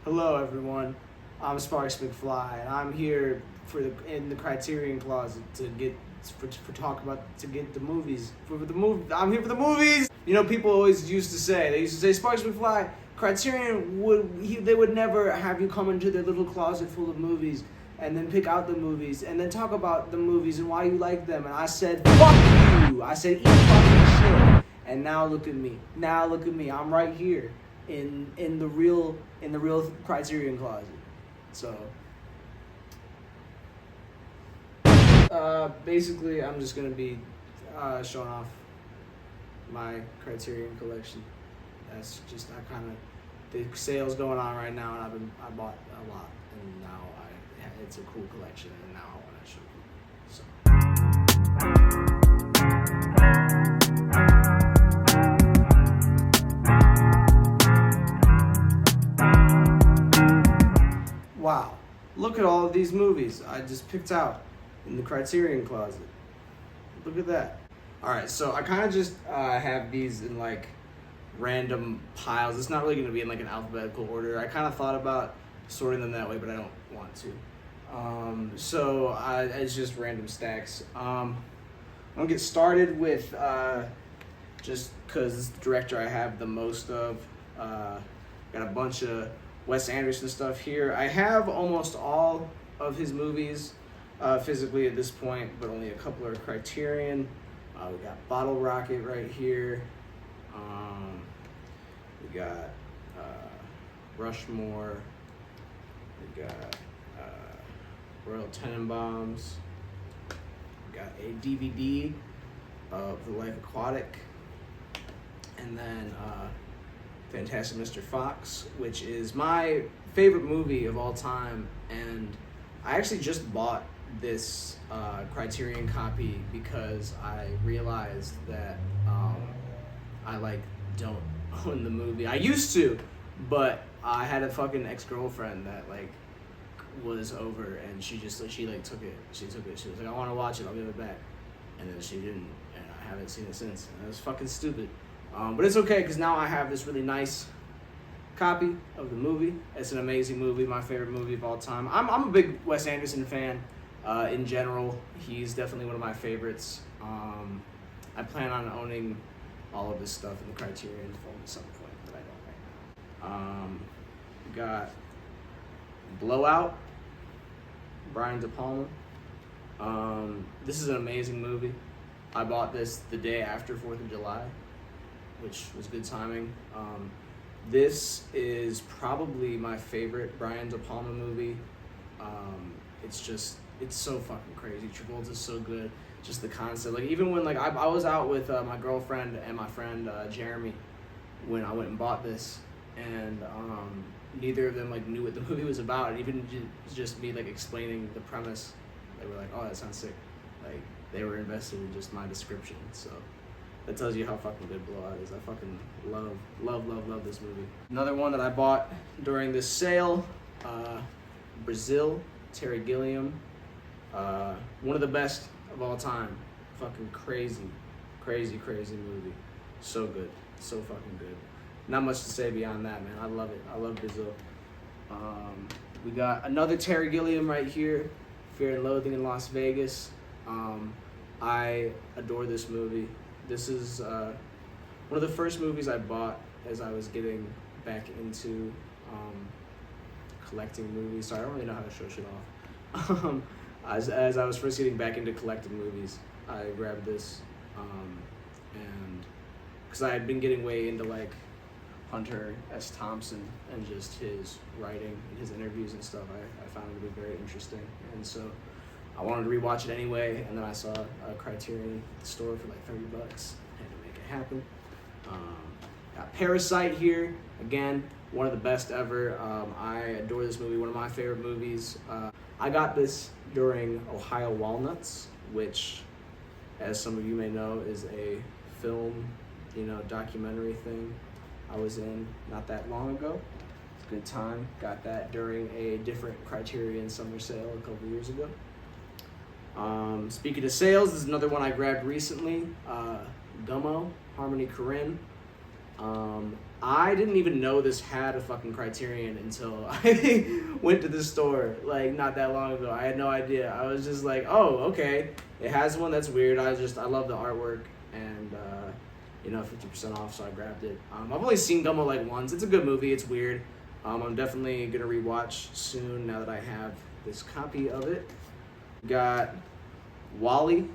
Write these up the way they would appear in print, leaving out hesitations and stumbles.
Hello, everyone. I'm Sparks McFly, and I'm here in the Criterion Closet to get to get the movies for the movie. I'm here for the movies. You know, people always used to say Sparks McFly. They would never have you come into their little closet full of movies and then pick out the movies and then talk about the movies and why you like them. And I said, fuck you. I said, eat fucking shit. And now look at me. I'm right here in the real Criterion Closet. So basically I'm just gonna be showing off my Criterion collection. That's just the sales going on right now, and I bought a lot, and now it's a cool collection, and now I want to show people. Wow, look at all of these movies I just picked out in the Criterion Closet. Look at that. Alright, so I kind of just have these in like random piles. It's not really going to be in like an alphabetical order. I kind of thought about sorting them that way, but I don't want to. It's just random stacks. I'm going to get started with, just because it's the director I have the most of. Got a bunch of Wes Anderson stuff here. I have almost all of his movies physically at this point, but only a couple are Criterion. We got Bottle Rocket right here. We got Rushmore. We got Royal Tenenbaums. We got a DVD of The Life Aquatic. And then Fantastic Mr. Fox, which is my favorite movie of all time. And I actually just bought this Criterion copy because I realized that I don't own the movie. I used to, but I had a fucking ex-girlfriend that was over, and she took it. She was like, I want to watch it, I'll give it back. And then she didn't, and I haven't seen it since. And it was fucking stupid. But it's okay, because now I have this really nice copy of the movie. It's an amazing movie, my favorite movie of all time. I'm a big Wes Anderson fan in general. He's definitely one of my favorites. I plan on owning all of this stuff in the Criterion film at some point, but I don't right now. We got Blowout, Brian De Palma. This is an amazing movie. I bought this the day after 4th of July, which was good timing. This is probably my favorite Brian De Palma movie. It's so fucking crazy. Travolta's so good. Just the concept. Even when I was out with my girlfriend and my friend Jeremy when I went and bought this, and neither of them knew what the movie was about, and even just me explaining the premise, they were like, "Oh, that sounds sick." They were invested in just my description. So that tells you how fucking good Blowout is. I fucking love this movie. Another one that I bought during this sale, Brazil, Terry Gilliam. One of the best of all time. Fucking crazy movie. So good. So fucking good. Not much to say beyond that, man. I love it. I love Brazil. We got another Terry Gilliam right here, Fear and Loathing in Las Vegas. I adore this movie. This is one of the first movies I bought as I was getting back into collecting movies. So I don't really know how to show shit off. As I was first getting back into collecting movies, I grabbed this, and because I had been getting way into Hunter S. Thompson and just his writing and his interviews and stuff, I found it to be very interesting, and so I wanted to rewatch it anyway. And then I saw a Criterion at the store for $30. Had to make it happen. Got Parasite here again, one of the best ever. I adore this movie, one of my favorite movies. I got this during Ohio Walnuts, which, as some of you may know, is a film, documentary thing I was in not that long ago. It's a good time. Got that during a different Criterion summer sale a couple years ago. Speaking of sales, this is another one I grabbed recently. Gummo, Harmony Korine. I didn't even know this had a fucking Criterion until I went to the store, like, not that long ago. I had no idea. I was just like, oh, okay. It has one that's weird. I love the artwork, and, 50% off, so I grabbed it. I've only seen Gummo, like, once. It's a good movie. It's weird. I'm definitely going to rewatch soon now that I have this copy of it. Got WallE.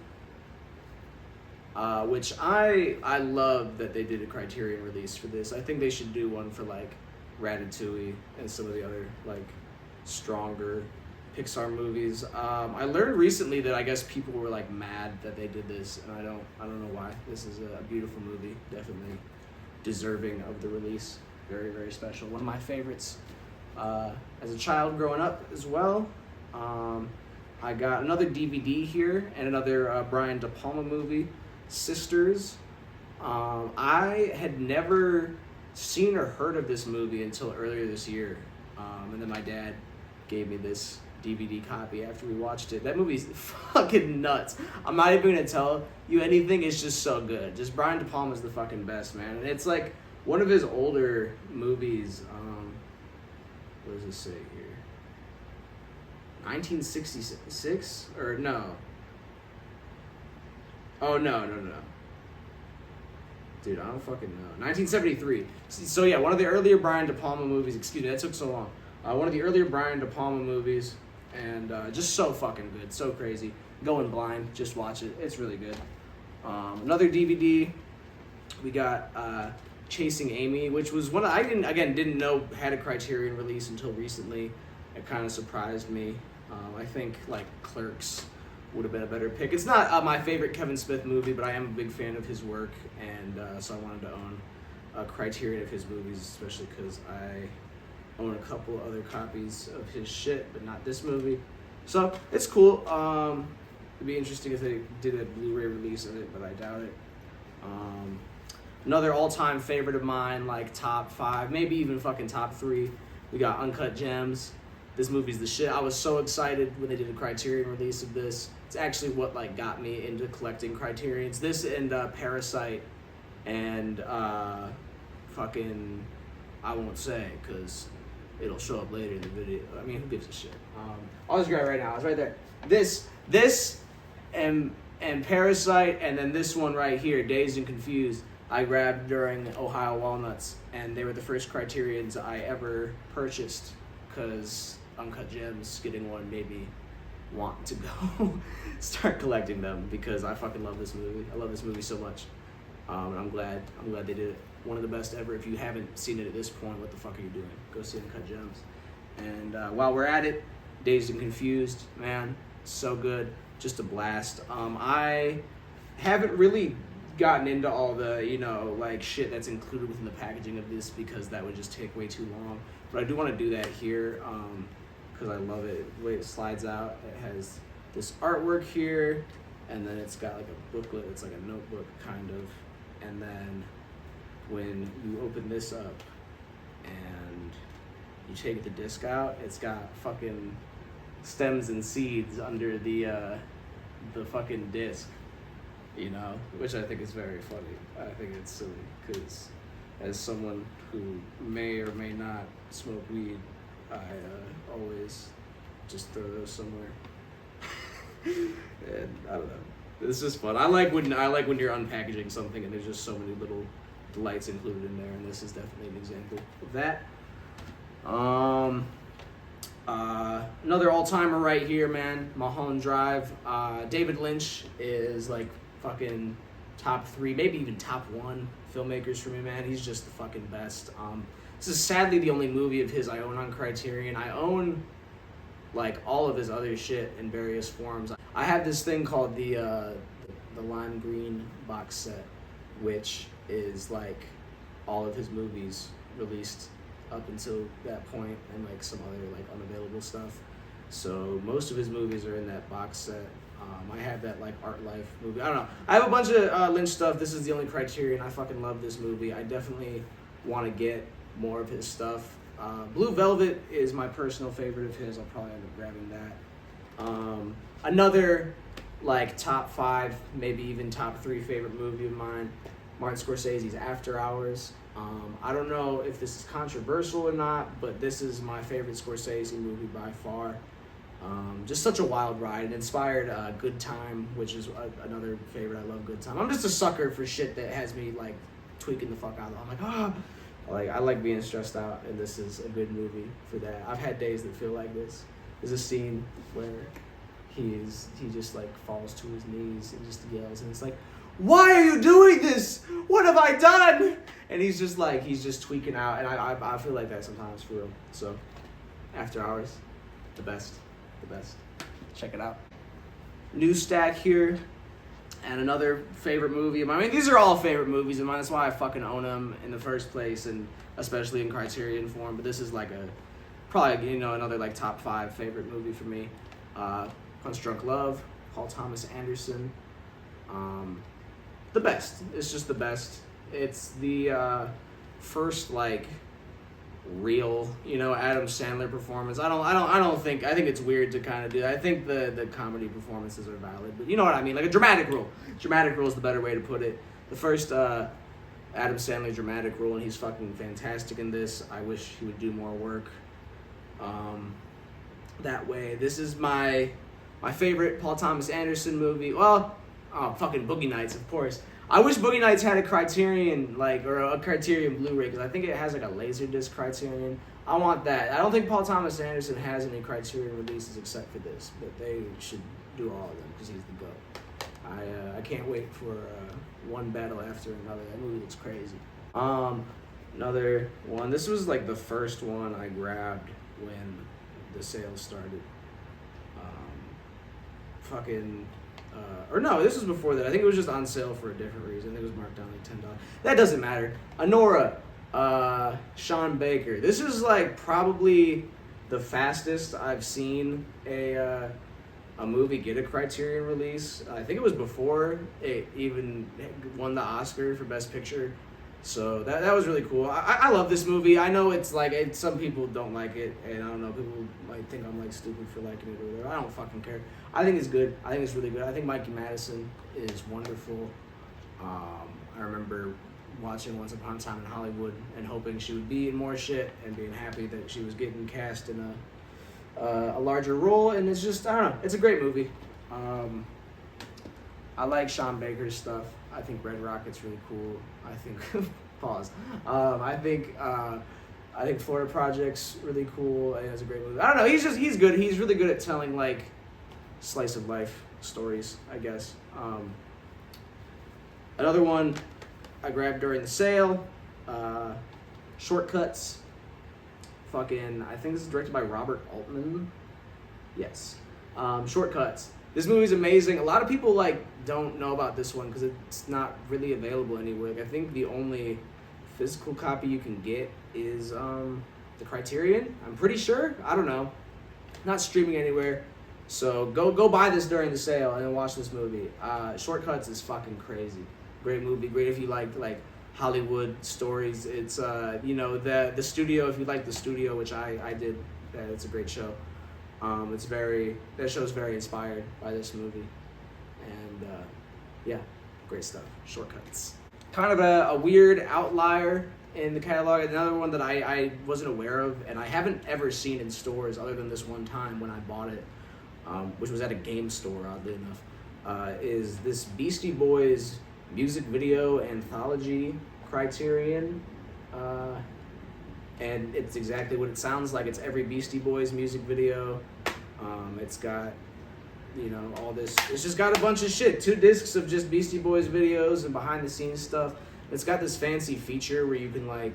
Which I love that they did a Criterion release for this. I think they should do one for like Ratatouille and some of the other like stronger Pixar movies. I learned recently that I guess people were like mad that they did this, and I don't know why. This is a beautiful movie, definitely deserving of the release. Very, very special. One of my favorites as a child growing up as well. I got another DVD here and another Brian De Palma movie. Sisters. I had never seen or heard of this movie until earlier this year, and then my dad gave me this DVD copy after we watched it. That movie's fucking nuts. I'm not even gonna tell you anything. It's just so good. Just Brian De Palma's the fucking best, man. And it's like one of his older movies. What does it say here? 1966 or no? Oh, no. Dude, I don't fucking know. 1973. So, yeah, one of the earlier Brian De Palma movies. Excuse me, that took so long. One of the earlier Brian De Palma movies. And just so fucking good. So crazy. Going blind. Just watch it. It's really good. Another DVD. We got Chasing Amy, which was one I didn't know had a Criterion release until recently. It kind of surprised me. I think, like, Clerks would have been a better pick. It's not my favorite Kevin Smith movie, but I am a big fan of his work, and so I wanted to own a Criterion of his movies, especially because I own a couple other copies of his shit, but not this movie. So it's cool. It'd be interesting if they did a Blu-ray release of it, but I doubt it. Another all-time favorite of mine, like top 5, maybe even fucking top 3. We got Uncut Gems. This movie's the shit. I was so excited when they did a Criterion release of this. It's actually what like got me into collecting Criterions. This and Parasite and fucking I won't say because it'll show up later in the video. I mean, who gives a shit? I'll just grab it right now. It's right there. This and Parasite, and then this one right here, Dazed and Confused. I grabbed during Ohio Walnuts, and they were the first Criterions I ever purchased because Uncut Gems getting one made me want to go start collecting them because I fucking love this movie. I love this movie so much. And I'm glad they did it. One of the best ever. If you haven't seen it at this point, what the fuck are you doing? Go see Uncut Gems. And while we're at it, Dazed and Confused, man, so good. Just a blast. I haven't really gotten into all the, like shit that's included within the packaging of this because that would just take way too long. But I do want to do that here because I love it. The way it slides out, it has this artwork here, and then it's got like a booklet. It's like a notebook kind of. And then when you open this up and you take the disc out, it's got fucking stems and seeds under the fucking disc, which I think is very funny. I think it's silly because as someone who may or may not smoke weed, I always just throw those somewhere. And I don't know. It's just fun. I like when you're unpackaging something and there's just so many little delights included in there, and this is definitely an example of that. Another all-timer right here, man. Mulholland Drive. David Lynch is like fucking top 3, maybe even top 1 filmmakers for me, man. He's just the fucking best. This is sadly the only movie of his I own on Criterion. I own like all of his other shit in various forms. I have this thing called the lime green box set, which is like all of his movies released up until that point and like some other like unavailable stuff. So most of his movies are in that box set. I have that like Art Life movie. I don't know. I have a bunch of Lynch stuff. This is the only Criterion. I fucking love this movie. I definitely want to get more of his stuff. Blue Velvet is my personal favorite of his. I'll probably end up grabbing that. Another like top 5, maybe even top 3 favorite movie of mine, Martin Scorsese's After Hours. I don't know if this is controversial or not, but this is my favorite Scorsese movie by far. Just such a wild ride. It inspired Good Time, which is another favorite. I love Good Time. I'm just a sucker for shit that has me like tweaking the fuck out. I'm like, I like being stressed out, and this is a good movie for that. I've had days that feel like this. There's a scene where he just like falls to his knees and just yells, and it's like, why are you doing this? What have I done? And he's just tweaking out, and I feel like that sometimes for real. So, After Hours, the best. Check it out. New stack here, and another favorite movie of mine. I mean, these are all favorite movies of mine. That's why I fucking own them in the first place, and especially in Criterion form. But this is like probably another like top 5 favorite movie for me. Punch Drunk Love, Paul Thomas Anderson. The best. It's just the best. It's the first like real, Adam Sandler performance. I think it's weird to kind of do that. I think the comedy performances are valid, but you know what I mean, like a dramatic role. Dramatic role is the better way to put it. The first Adam Sandler dramatic role, and he's fucking fantastic in this. I wish he would do more work that way. This is my favorite Paul Thomas Anderson movie. Well, fucking Boogie Nights, of course. I wish Boogie Nights had a Criterion, or a Criterion Blu-ray, because I think it has like a Laserdisc Criterion. I want that. I don't think Paul Thomas Anderson has any Criterion releases except for this, but they should do all of them because he's the GOAT. I can't wait for one battle after another. That movie looks crazy. Another one. This was like the first one I grabbed when the sale started. Or no, this was before that. I think it was just on sale for a different reason. It was marked down like $10. That doesn't matter. Anora, Sean Baker. This is like probably the fastest I've seen a movie get a Criterion release. I think it was before it even won the Oscar for Best Picture. So that was really cool. I love this movie. I know it's like some people don't like it, and I don't know, people might think I'm like stupid for liking it or whatever. I don't fucking care. I think it's good. I think it's really good. I think Mikey Madison is wonderful. I remember watching Once Upon a Time in Hollywood and hoping she would be in more shit and being happy that she was getting cast in a larger role, and it's just, I don't know, it's a great movie. I like Sean Baker's stuff. I think Red Rocket's really cool. I think pause. I think Florida Project's really cool, and it's a great movie. I don't know. He's good. He's really good at telling like slice of life stories, I guess. Another one I grabbed during the sale. Shortcuts. I think this is directed by Robert Altman. Yes. Shortcuts. This movie's amazing. A lot of people like don't know about this one because it's not really available anywhere. I think the only physical copy you can get is the Criterion. I'm pretty sure. I don't know. Not streaming anywhere. So go buy this during the sale and then watch this movie. Shortcuts is fucking crazy. Great movie. Great if you like Hollywood stories. It's the studio. If you like the studio, which I did, it's a great show. That show's very inspired by this movie, and yeah, great stuff. Shortcuts. Kind of a weird outlier in the catalog. Another one that I wasn't aware of, and I haven't ever seen in stores other than this one time when I bought it, which was at a game store, oddly enough, is this Beastie Boys music video anthology Criterion. And it's exactly what it sounds like. It's every Beastie Boys music video. It's got, all this. It's just got a bunch of shit. 2 discs of just Beastie Boys videos and behind the scenes stuff. It's got this fancy feature where you can I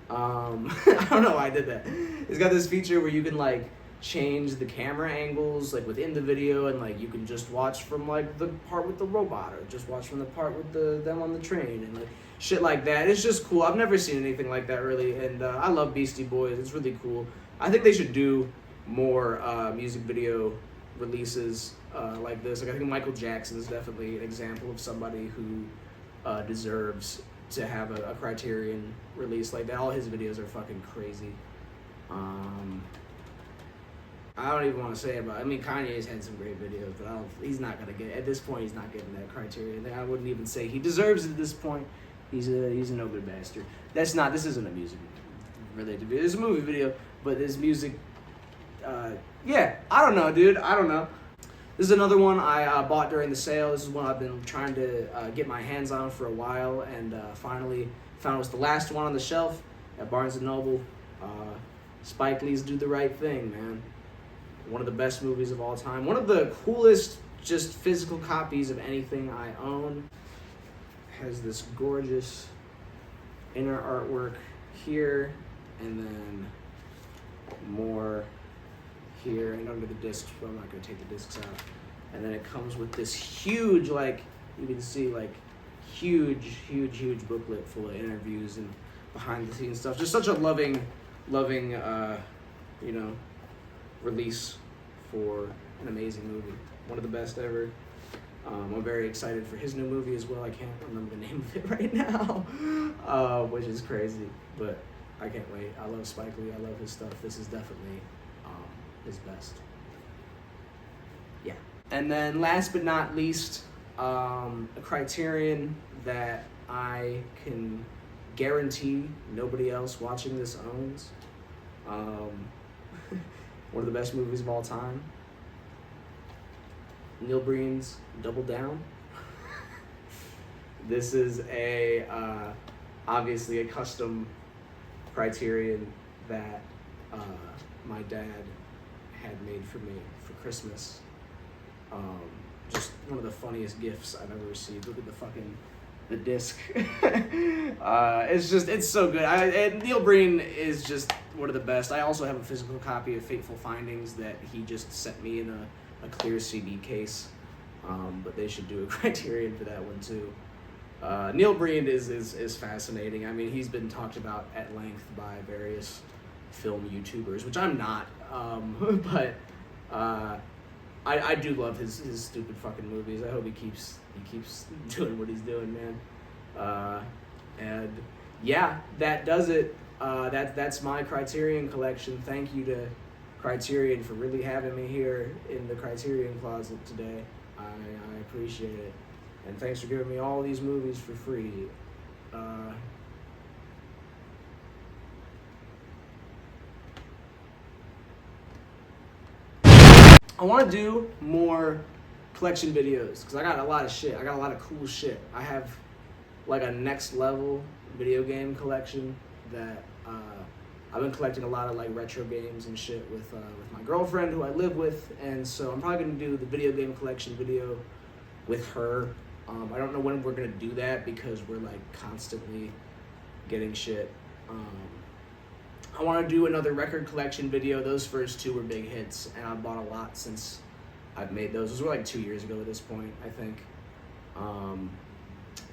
don't know why I did that. It's got this feature where you can change the camera angles within the video, and you can just watch from the part with the robot, or just watch from the part with them on the train, and shit like that. It's just cool. I've never seen anything like that really, and I love Beastie Boys. It's really cool. I think they should do more music video releases like this. I think Michael Jackson is definitely an example of somebody who deserves to have a Criterion release like that. All his videos are fucking crazy. I don't even want to say about. Kanye's had some great videos, but he's not gonna get. At this point, he's not getting that Criterion. I wouldn't even say he deserves it at this point. He's a no good bastard. This isn't a music related video. It's a movie video, but this music, yeah, I don't know, dude. I don't know. This is another one I bought during the sale. This is one I've been trying to get my hands on for a while, and finally found it was the last one on the shelf at Barnes & Noble. Spike Lee's Do the Right Thing, man. One of the best movies of all time. One of the coolest just physical copies of anything I own. Has this gorgeous inner artwork here, and then more here and under the discs, but I'm not going to take the discs out. And then it comes with this huge, like, you can see, like, huge booklet full of interviews and behind the scenes stuff. Just such a loving, you know, release for an amazing movie. One of the best ever. I'm very excited for his new movie as well. I can't remember the name of it right now, which is crazy, but I can't wait. I love Spike Lee. I love his stuff. This is definitely his best. Yeah. And then last but not least, a Criterion that I can guarantee nobody else watching this owns. One of the best movies of all time. Neil Breen's Double Down. This is obviously a custom Criterion that my dad had made for me for Christmas. Just one of the funniest gifts I've ever received. Look at the disc. It's so good. And Neil Breen is just one of the best. I also have a physical copy of Fateful Findings that he just sent me in a clear CD case. But they should do a Criterion for that one too. Neil Breen is fascinating. I mean, he's been talked about at length by various film YouTubers, which I'm not. But I do love his stupid fucking movies. I hope he keeps doing what he's doing, man. And yeah, that does it. That's my Criterion collection. Thank you to Criterion for really having me here in the Criterion Closet today. I appreciate it. And thanks for giving me all these movies for free. I want to do more collection videos because I got a lot of shit. I got a lot of cool shit. I have like a next level video game collection that I've been collecting a lot of like retro games and shit with my girlfriend who I live with, and so I'm probably gonna do the video game collection video with her. I don't know when we're gonna do that because we're like constantly getting shit. I want to do another record collection video. Those first two were big hits, and I've bought a lot since I've made those. Those were like 2 years ago at this point, I think.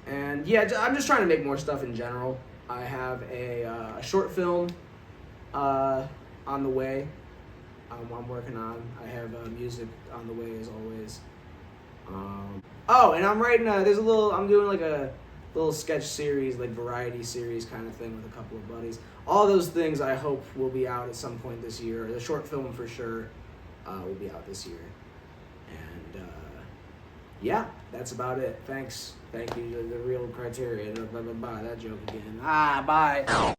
And yeah, I'm just trying to make more stuff in general. I have a short film on the way. I'm working on. I have music on the way as always. Oh, and I'm writing. I'm doing like a little sketch series, like variety series kind of thing with a couple of buddies. All those things I hope will be out at some point this year. The short film for sure will be out this year. And yeah, that's about it. Thanks. Thank you to the real Criterion. Bye. That joke again. Bye.